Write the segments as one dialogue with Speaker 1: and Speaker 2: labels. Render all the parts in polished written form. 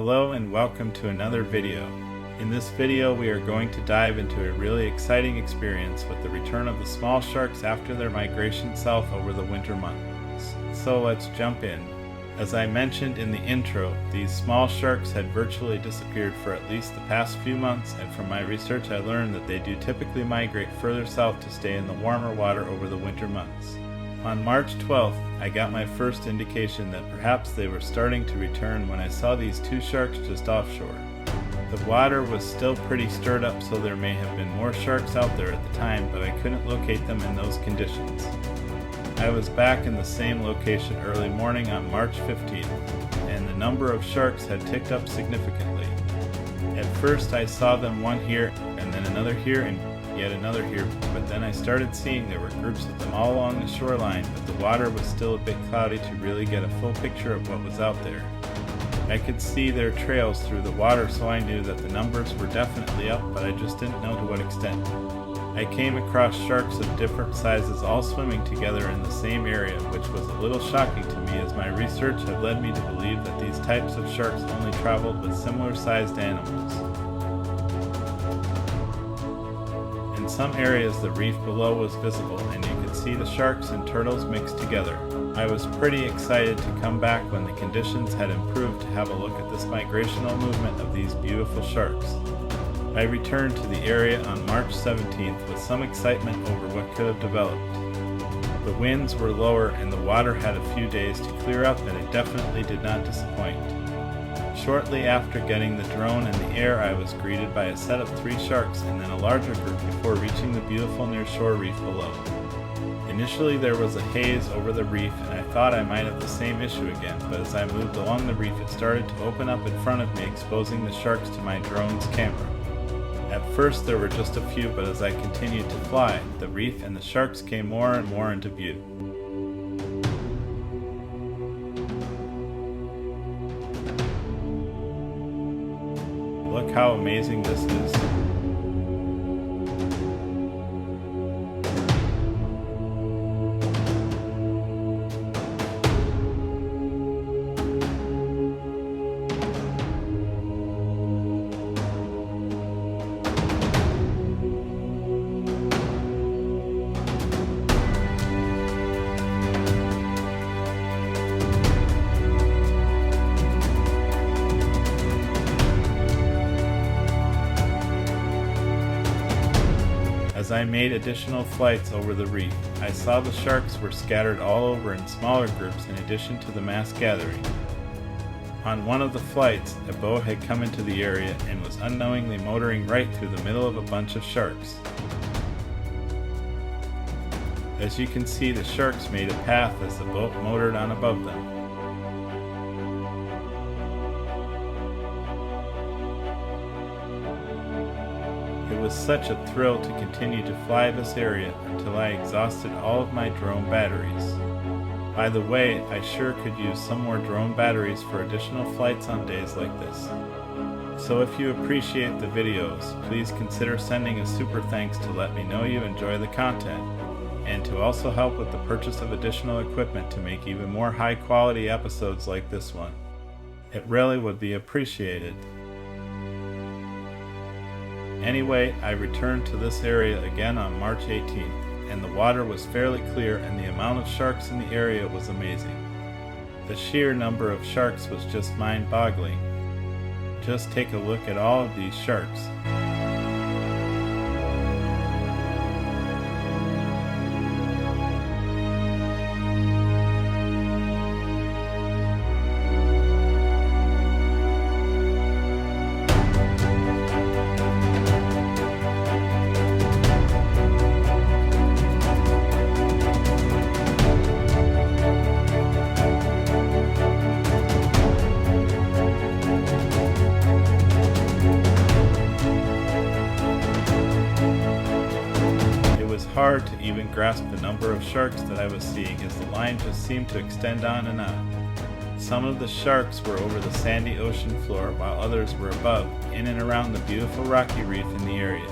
Speaker 1: Hello and welcome to another video. In this video we are going to dive into a really exciting experience with the return of the small sharks after their migration south over the winter months. So let's jump in. As I mentioned in the intro, these small sharks had virtually disappeared for at least the past few months, and from my research I learned that they do typically migrate further south to stay in the warmer water over the winter months. On March 12th, I got my first indication that perhaps they were starting to return when I saw these two sharks just offshore. The water was still pretty stirred up, so there may have been more sharks out there at the time, but I couldn't locate them in those conditions. I was back in the same location early morning on March 15th, and the number of sharks had ticked up significantly. At first I saw them one here, and then another here, and yet another here, but then I started seeing there were groups of them all along the shoreline, but the water was still a bit cloudy to really get a full picture of what was out there. I could see their trails through the water, so I knew that the numbers were definitely up, but I just didn't know to what extent. I came across sharks of different sizes all swimming together in the same area, which was a little shocking to me, as my research had led me to believe that these types of sharks only traveled with similar sized animals. In some areas the reef below was visible, and you could see the sharks and turtles mixed together. I was pretty excited to come back when the conditions had improved to have a look at this migrational movement of these beautiful sharks. I returned to the area on March 17th with some excitement over what could have developed. The winds were lower and the water had a few days to clear up, and it definitely did not disappoint. Shortly after getting the drone in the air, I was greeted by a set of 3 sharks and then a larger group before reaching the beautiful nearshore reef below. Initially there was a haze over the reef, and I thought I might have the same issue again, but as I moved along the reef it started to open up in front of me, exposing the sharks to my drone's camera. At first there were just a few, but as I continued to fly, the reef and the sharks came more and more into view. Look how amazing this is. As I made additional flights over the reef, I saw the sharks were scattered all over in smaller groups in addition to the mass gathering. On one of the flights, a boat had come into the area and was unknowingly motoring right through the middle of a bunch of sharks. As you can see, the sharks made a path as the boat motored on above them. It was such a thrill to continue to fly this area until I exhausted all of my drone batteries. By the way, I sure could use some more drone batteries for additional flights on days like this. So if you appreciate the videos, please consider sending a super thanks to let me know you enjoy the content, and to also help with the purchase of additional equipment to make even more high quality episodes like this one. It really would be appreciated. Anyway, I returned to this area again on March 18th, and the water was fairly clear and the amount of sharks in the area was amazing. The sheer number of sharks was just mind-boggling. Just take a look at all of these sharks. Hard to even grasp the number of sharks that I was seeing, as the line just seemed to extend on and on. Some of the sharks were over the sandy ocean floor, while others were above, in and around the beautiful rocky reef in the area.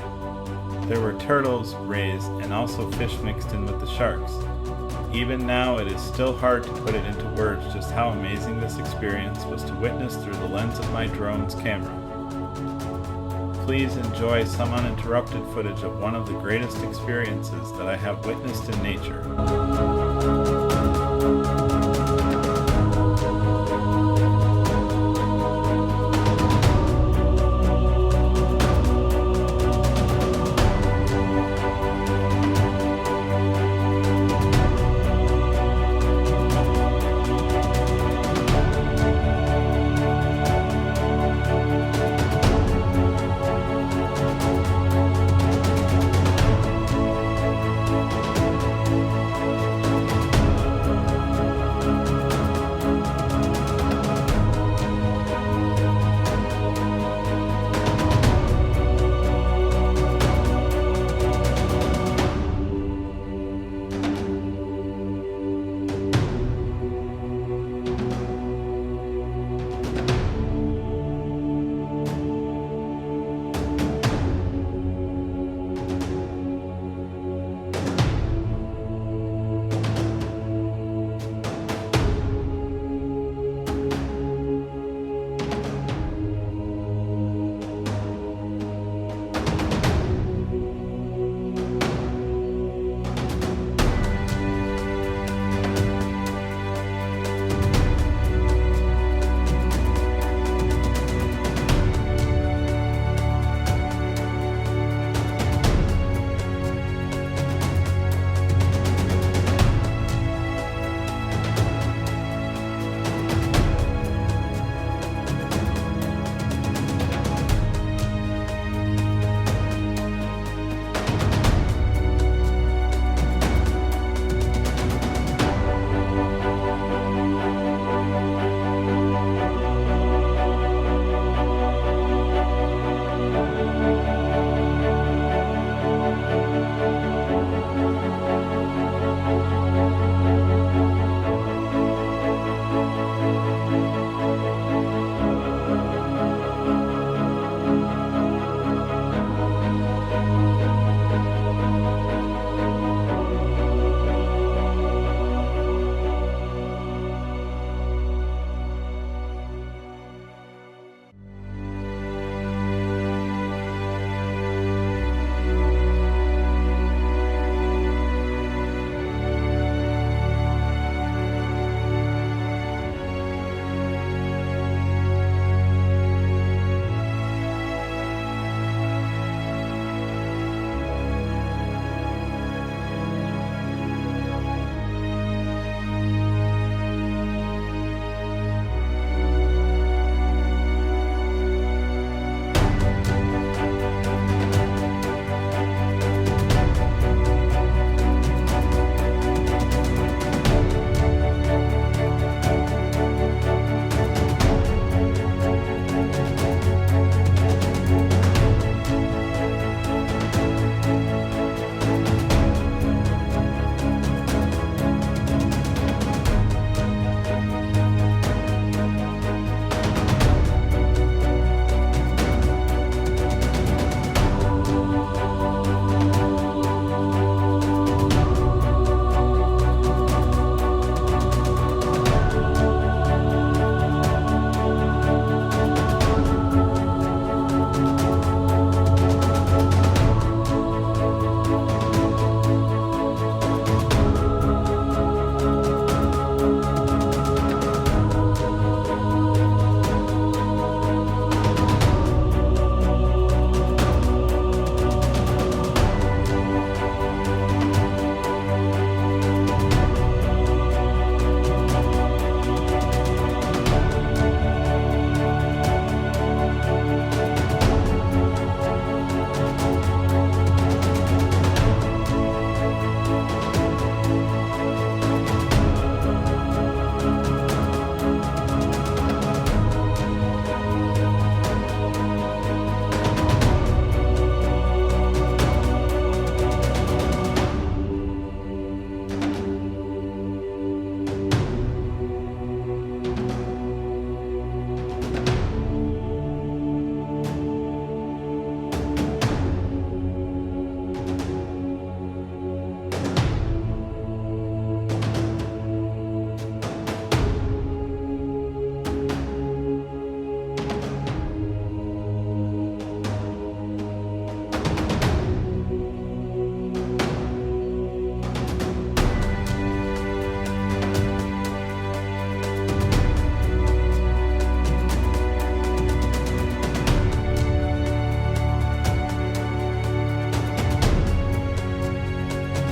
Speaker 1: There were turtles, rays, and also fish mixed in with the sharks. Even now, it is still hard to put it into words just how amazing this experience was to witness through the lens of my drone's camera. Please enjoy some uninterrupted footage of one of the greatest experiences that I have witnessed in nature.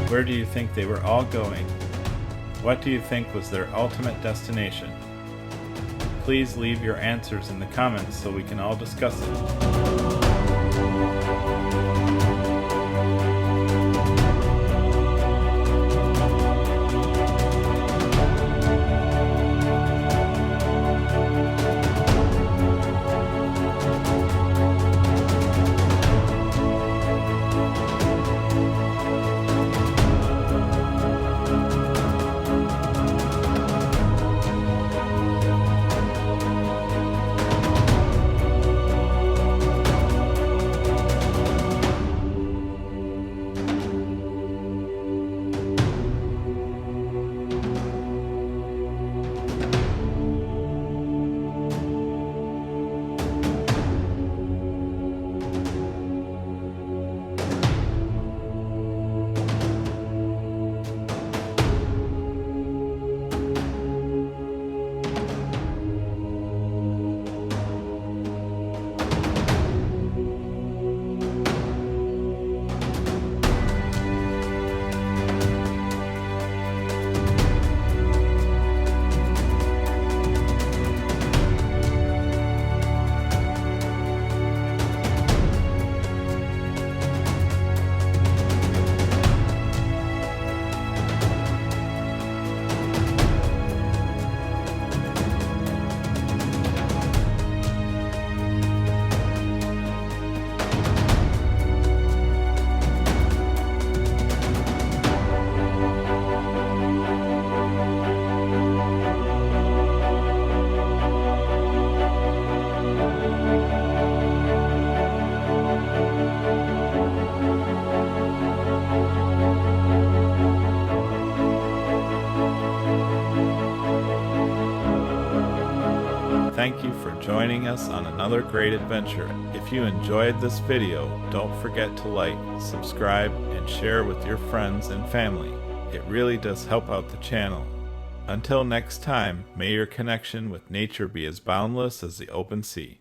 Speaker 1: Where do you think they were all going? What do you think was their ultimate destination? Please leave your answers in the comments so we can all discuss it. Thank you for joining us on another great adventure. If you enjoyed this video, don't forget to like, subscribe, and share with your friends and family. It really does help out the channel. Until next time, may your connection with nature be as boundless as the open sea.